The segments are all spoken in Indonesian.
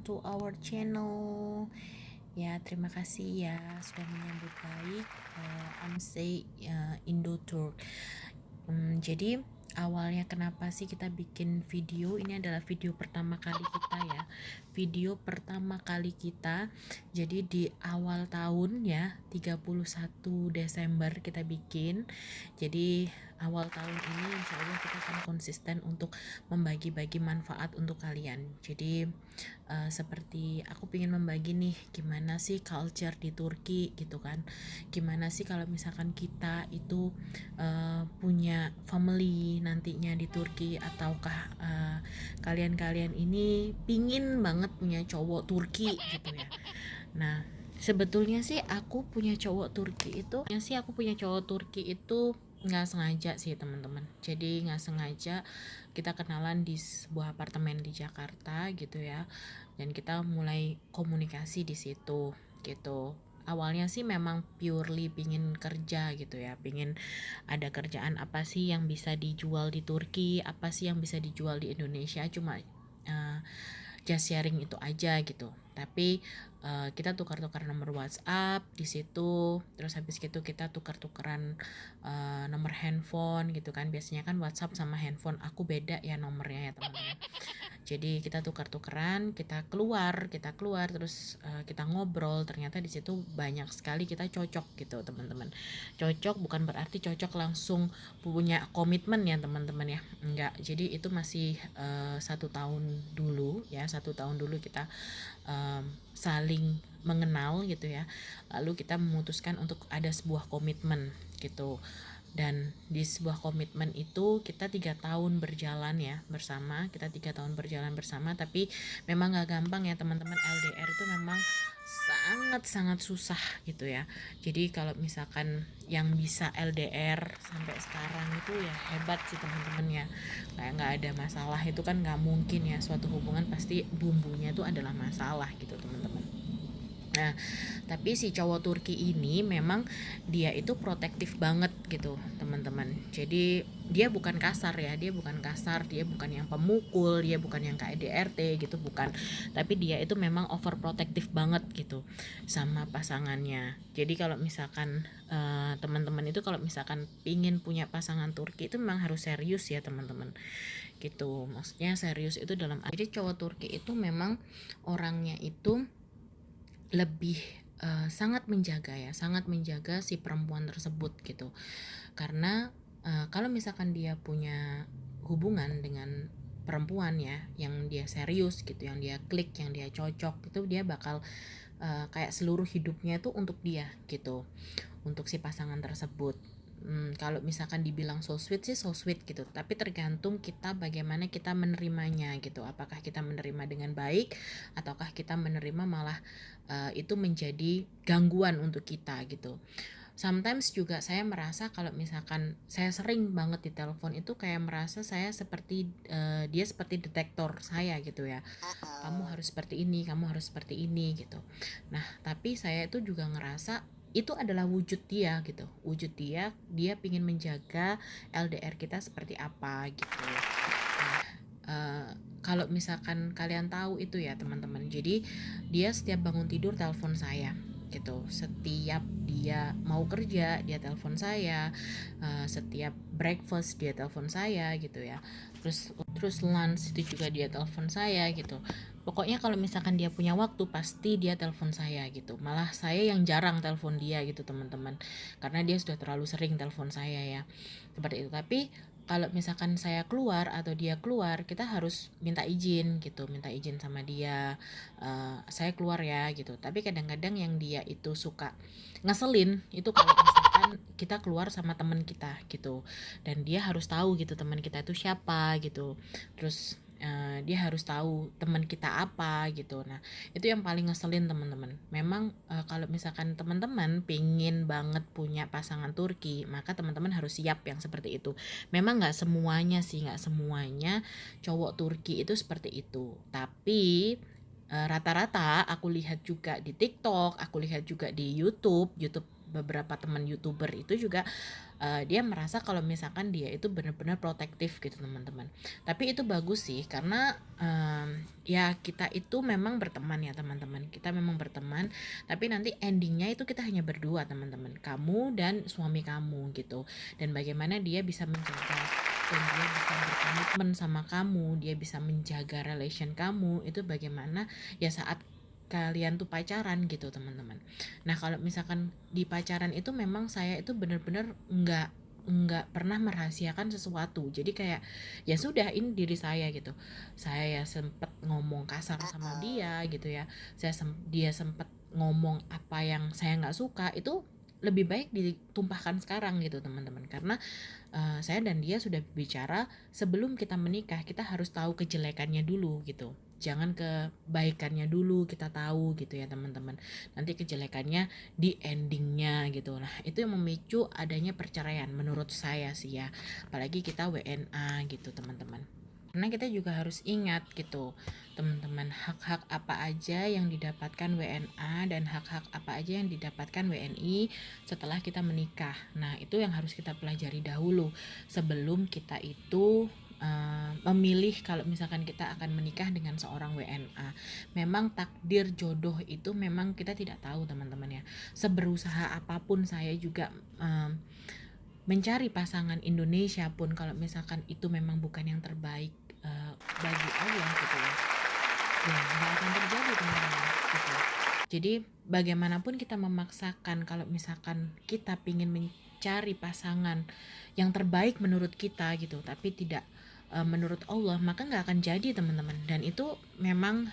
to our channel. Ya, terima kasih ya sudah menyambut baik. I'm say Indo Turk. Jadi awalnya kenapa sih kita bikin video ini adalah video pertama kali kita ya, video pertama kali kita. Jadi di awal tahun ya, 31 Desember kita bikin. Jadi awal tahun ini insya Allah kita akan konsisten untuk membagi-bagi manfaat untuk kalian. Jadi seperti aku ingin membagi nih gimana sih culture di Turki gitu kan, gimana sih kalau misalkan kita itu punya family nantinya di Turki, ataukah kalian-kalian ini pingin banget punya cowok Turki gitu ya. Nah, sebetulnya sih aku punya cowok Turki itu nggak sengaja sih teman-teman. Jadi nggak sengaja kita kenalan di sebuah apartemen di Jakarta gitu ya, dan kita mulai komunikasi di situ gitu. Awalnya sih memang purely pingin kerja gitu ya, pingin ada kerjaan apa sih yang bisa dijual di Turki, apa sih yang bisa dijual di Indonesia, cuma just sharing itu aja gitu. Tapi kita tukar-tukar nomor WhatsApp di situ, terus habis gitu kita tukar-tukaran nomor handphone gitu kan. Biasanya kan WhatsApp sama handphone aku beda ya nomornya ya teman-teman. Jadi kita tukar-tukaran, kita keluar terus kita ngobrol. Ternyata di situ banyak sekali kita cocok gitu teman-teman. Cocok bukan berarti cocok langsung punya komitmen ya teman-teman ya, enggak. Jadi itu masih 1 tahun dulu ya, 1 tahun dulu kita saling mengenal gitu ya, lalu kita memutuskan untuk ada sebuah komitmen gitu. Dan di sebuah komitmen itu kita 3 tahun berjalan ya bersama, tapi memang gak gampang ya teman-teman. LDR itu memang sangat susah gitu ya. Jadi kalau misalkan yang bisa LDR sampai sekarang itu ya hebat sih teman-teman ya, kayak nggak ada masalah itu kan nggak mungkin ya. Suatu hubungan pasti bumbunya itu adalah masalah gitu teman-teman. Nah, tapi si cowok Turki ini memang dia itu protektif banget gitu, teman-teman. Jadi dia bukan kasar ya, dia bukan yang pemukul, dia bukan yang KDRT gitu, bukan. Tapi dia itu memang overprotective banget gitu sama pasangannya. Jadi kalau misalkan teman-teman itu kalau misalkan pingin punya pasangan Turki itu memang harus serius ya teman-teman. Gitu. Maksudnya serius itu dalam jadi cowok Turki itu memang orangnya itu lebih sangat menjaga si perempuan tersebut gitu. Karena kalau misalkan dia punya hubungan dengan perempuan ya yang dia serius gitu, yang dia klik, yang dia cocok, itu dia bakal kayak seluruh hidupnya tuh untuk dia gitu, untuk si pasangan tersebut. Kalau misalkan dibilang so sweet gitu, tapi tergantung kita bagaimana kita menerimanya gitu. Apakah kita menerima dengan baik, ataukah kita menerima malah itu menjadi gangguan untuk kita gitu. Sometimes juga saya merasa kalau misalkan saya sering banget di telepon itu kayak merasa saya seperti dia seperti detektor saya gitu ya. Kamu harus seperti ini, kamu harus seperti ini gitu. Nah, tapi saya itu juga ngerasa itu adalah wujud dia gitu, dia pingin menjaga LDR kita seperti apa gitu. Nah, kalau misalkan kalian tahu itu ya teman-teman, jadi dia setiap bangun tidur telepon saya gitu, setiap dia mau kerja dia telepon saya, setiap breakfast dia telepon saya gitu ya, terus lunch itu juga dia telepon saya gitu. Pokoknya kalau misalkan dia punya waktu pasti dia telepon saya gitu. Malah saya yang jarang telepon dia gitu teman-teman, karena dia sudah terlalu sering telepon saya ya, seperti itu. Tapi kalau misalkan saya keluar atau dia keluar, kita harus minta izin gitu, minta izin sama dia, saya keluar ya gitu. Tapi kadang-kadang yang dia itu suka ngeselin itu kalau misalkan kita keluar sama teman kita gitu, dan dia harus tahu gitu teman kita itu siapa gitu. Terus dia harus tahu teman kita apa gitu. Nah, itu yang paling ngeselin teman-teman. Memang kalau misalkan teman-teman pingin banget punya pasangan Turki, maka teman-teman harus siap yang seperti itu. Memang nggak semuanya cowok Turki itu seperti itu. Tapi rata-rata aku lihat juga di TikTok, aku lihat juga di YouTube beberapa teman YouTuber itu juga dia merasa kalau misalkan dia itu benar-benar protektif gitu teman-teman. Tapi itu bagus sih karena ya kita itu memang berteman ya teman-teman. Kita memang berteman, tapi nanti endingnya itu kita hanya berdua teman-teman. Kamu dan suami kamu gitu. Dan bagaimana dia bisa menjaga dan dia bisa berkomitmen sama kamu, dia bisa menjaga relation kamu itu bagaimana ya saat kalian tuh pacaran gitu teman-teman. Nah kalau misalkan di pacaran itu memang saya itu benar-benar nggak pernah merahasiakan sesuatu. Jadi kayak ya sudah ini diri saya gitu. Saya ya sempet ngomong kasar sama dia gitu ya. Dia sempet ngomong apa yang saya nggak suka itu lebih baik ditumpahkan sekarang gitu teman-teman, karena saya dan dia sudah bicara sebelum kita menikah kita harus tahu kejelekannya dulu gitu, jangan kebaikannya dulu kita tahu gitu ya teman-teman, nanti kejelekannya di endingnya gitu. Nah itu yang memicu adanya perceraian menurut saya sih ya, apalagi kita WNA gitu teman-teman. Karena kita juga harus ingat gitu teman-teman, hak-hak apa aja yang didapatkan WNA dan hak-hak apa aja yang didapatkan WNI setelah kita menikah. Nah itu yang harus kita pelajari dahulu sebelum kita itu memilih kalau misalkan kita akan menikah dengan seorang WNA. Memang takdir jodoh itu memang kita tidak tahu teman-teman ya. Seberusaha apapun saya juga mencari pasangan Indonesia pun kalau misalkan itu memang bukan yang terbaik bagi Allah gitu ya nggak akan terjadi teman-teman gitu. Jadi bagaimanapun kita memaksakan kalau misalkan kita ingin mencari pasangan yang terbaik menurut kita gitu tapi tidak menurut Allah, maka nggak akan jadi teman-teman. Dan itu memang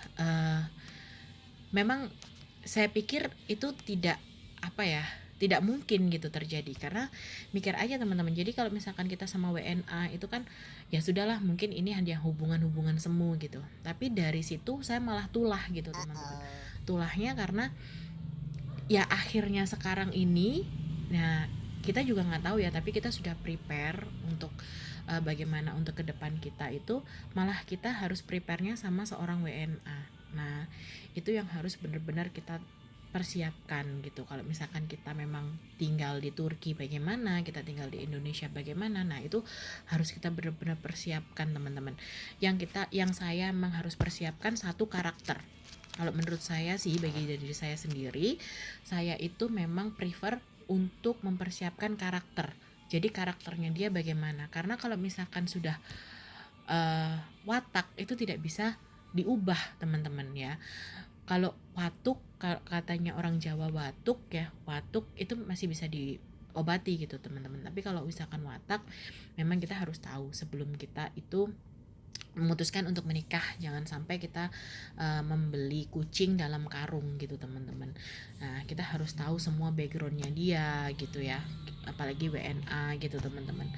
saya pikir itu tidak apa ya, tidak mungkin gitu terjadi, karena mikir aja teman-teman. Jadi kalau misalkan kita sama WNA itu kan ya sudahlah, mungkin ini hanya hubungan-hubungan semu gitu, tapi dari situ saya malah tulah gitu teman-teman. Tulahnya karena ya akhirnya sekarang ini, nah kita juga nggak tahu ya, tapi kita sudah prepare untuk bagaimana untuk ke depan kita itu, malah kita harus prepare-nya sama seorang WNA. Nah itu yang harus benar-benar kita persiapkan gitu. Kalau misalkan kita memang tinggal di Turki bagaimana, kita tinggal di Indonesia bagaimana, nah itu harus kita benar-benar persiapkan teman-teman. Yang saya memang harus persiapkan satu, karakter. Kalau menurut saya sih, bagi diri saya sendiri, saya itu memang prefer untuk mempersiapkan karakter. Jadi karakternya dia bagaimana, karena kalau misalkan sudah watak itu tidak bisa diubah teman-teman ya. Kalau watuk, katanya orang Jawa watuk ya, watuk itu masih bisa diobati gitu teman-teman. Tapi kalau misalkan watak, memang kita harus tahu sebelum kita itu memutuskan untuk menikah, jangan sampai kita membeli kucing dalam karung gitu teman-teman. Nah kita harus tahu semua backgroundnya dia gitu ya, apalagi WNA gitu teman-teman.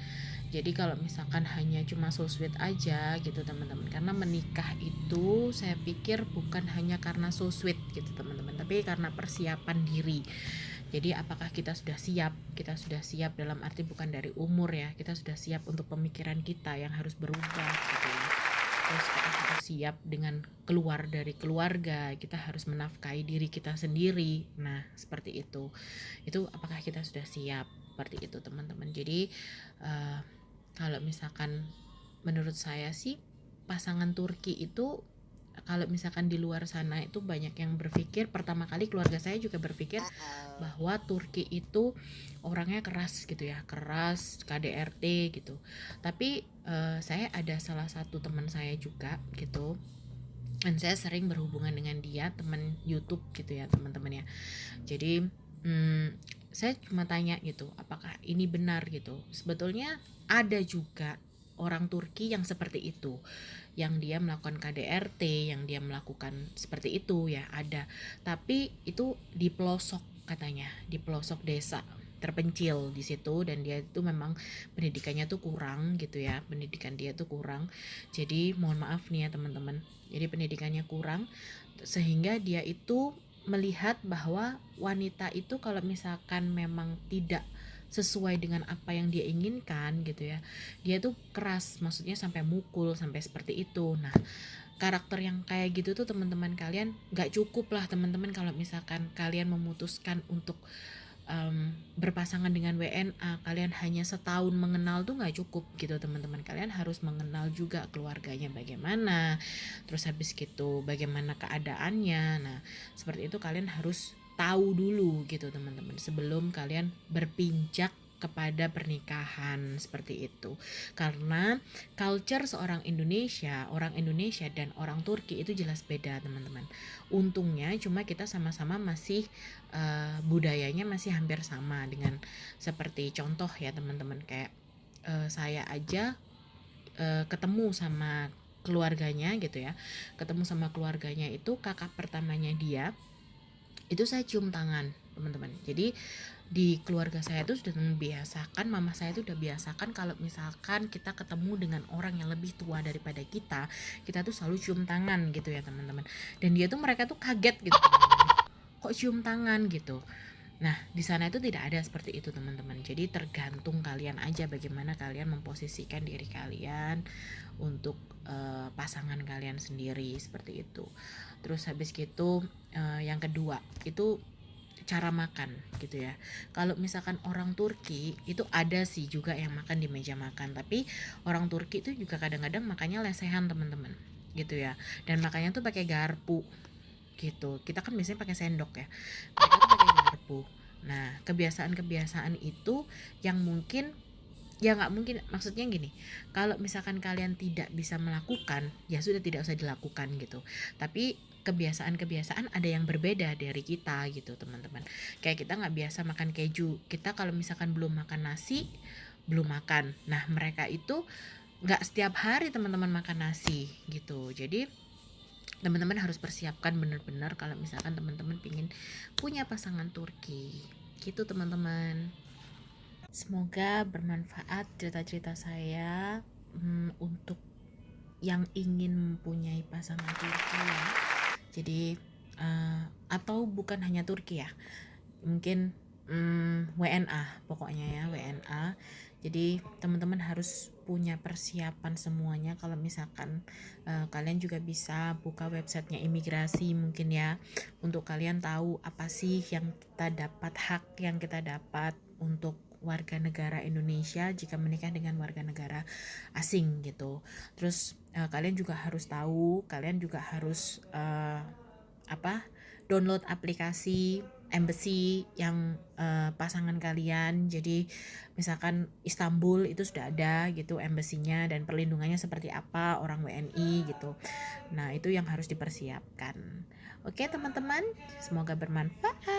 Jadi kalau misalkan hanya cuma so sweet aja gitu teman-teman, karena menikah itu saya pikir bukan hanya karena so sweet gitu teman-teman, tapi karena persiapan diri. Jadi apakah kita sudah siap? Kita sudah siap dalam arti bukan dari umur ya, kita sudah siap untuk pemikiran kita yang harus berubah gitu ya. Terus kita harus siap dengan keluar dari keluarga, kita harus menafkahi diri kita sendiri. Nah seperti itu apakah kita sudah siap? Seperti itu teman-teman. Jadi kalau misalkan menurut saya sih, pasangan Turki itu kalau misalkan di luar sana itu banyak yang berpikir, pertama kali keluarga saya juga berpikir bahwa Turki itu orangnya keras gitu ya, keras, KDRT gitu. Tapi saya ada salah satu teman saya juga gitu, dan saya sering berhubungan dengan dia, teman YouTube gitu ya teman-teman ya. Jadi saya cuma tanya gitu, apakah ini benar gitu. Sebetulnya ada juga orang Turki yang seperti itu, yang dia melakukan KDRT, yang dia melakukan seperti itu ya, ada. Tapi itu di pelosok katanya, di pelosok desa terpencil di situ, dan dia itu memang pendidikannya tuh kurang gitu ya, pendidikan dia tuh kurang. Jadi mohon maaf nih ya teman-teman, jadi pendidikannya kurang sehingga dia itu melihat bahwa wanita itu kalau misalkan memang tidak sesuai dengan apa yang dia inginkan gitu ya, dia tuh keras, maksudnya sampai mukul, sampai seperti itu. Nah karakter yang kayak gitu tuh teman-teman, kalian gak cukup lah teman-teman kalau misalkan kalian memutuskan untuk berpasangan dengan WNA, kalian hanya setahun mengenal tuh nggak cukup gitu teman-teman. Kalian harus mengenal juga keluarganya bagaimana, terus habis gitu bagaimana keadaannya. Nah seperti itu kalian harus tahu dulu gitu teman-teman sebelum kalian berpijak kepada pernikahan seperti itu. Karena culture seorang Indonesia, orang Indonesia dan orang Turki itu jelas beda teman-teman. Untungnya cuma kita sama-sama masih budayanya masih hampir sama dengan seperti contoh ya teman-teman, kayak saya aja ketemu sama keluarganya gitu ya, ketemu sama keluarganya itu kakak pertamanya dia itu saya cium tangan teman-teman. Jadi di keluarga saya tuh sudah membiasakan, mama saya tuh udah biasakan kalau misalkan kita ketemu dengan orang yang lebih tua daripada kita tuh selalu cium tangan gitu ya teman-teman. Dan dia tuh mereka tuh kaget gitu teman-teman, kok cium tangan gitu. Nah di sana itu tidak ada seperti itu teman-teman. Jadi tergantung kalian aja bagaimana kalian memposisikan diri kalian untuk pasangan kalian sendiri seperti itu. Terus habis gitu yang kedua itu cara makan gitu ya. Kalau misalkan orang Turki itu ada sih juga yang makan di meja makan, tapi orang Turki itu juga kadang-kadang makannya lesehan teman-teman gitu ya. Dan makannya tuh pakai garpu gitu. Kita kan biasanya pakai sendok ya. Mereka tuh pakai garpu. Nah, kebiasaan-kebiasaan itu yang mungkin ya nggak mungkin, maksudnya gini, kalau misalkan kalian tidak bisa melakukan ya sudah tidak usah dilakukan gitu. Tapi kebiasaan-kebiasaan ada yang berbeda dari kita gitu teman-teman. Kayak kita nggak biasa makan keju, kita kalau misalkan belum makan nasi belum makan. Nah mereka itu nggak setiap hari teman-teman makan nasi gitu. Jadi teman-teman harus persiapkan benar-benar kalau misalkan teman-teman pingin punya pasangan Turki gitu teman-teman. Semoga bermanfaat cerita-cerita saya untuk yang ingin mempunyai pasangan Turki ya. Jadi atau bukan hanya Turki ya, mungkin WNA pokoknya ya, WNA. Jadi teman-teman harus punya persiapan semuanya. Kalau misalkan kalian juga bisa buka websitenya imigrasi mungkin ya, untuk kalian tahu apa sih yang kita dapat, hak yang kita dapat untuk warga negara Indonesia jika menikah dengan warga negara asing gitu. Terus kalian juga harus tahu, kalian juga harus download aplikasi embassy yang pasangan kalian. Jadi misalkan Istanbul itu sudah ada gitu embassy-nya dan perlindungannya seperti apa orang WNI gitu. Nah itu yang harus dipersiapkan. Oke teman-teman, semoga bermanfaat.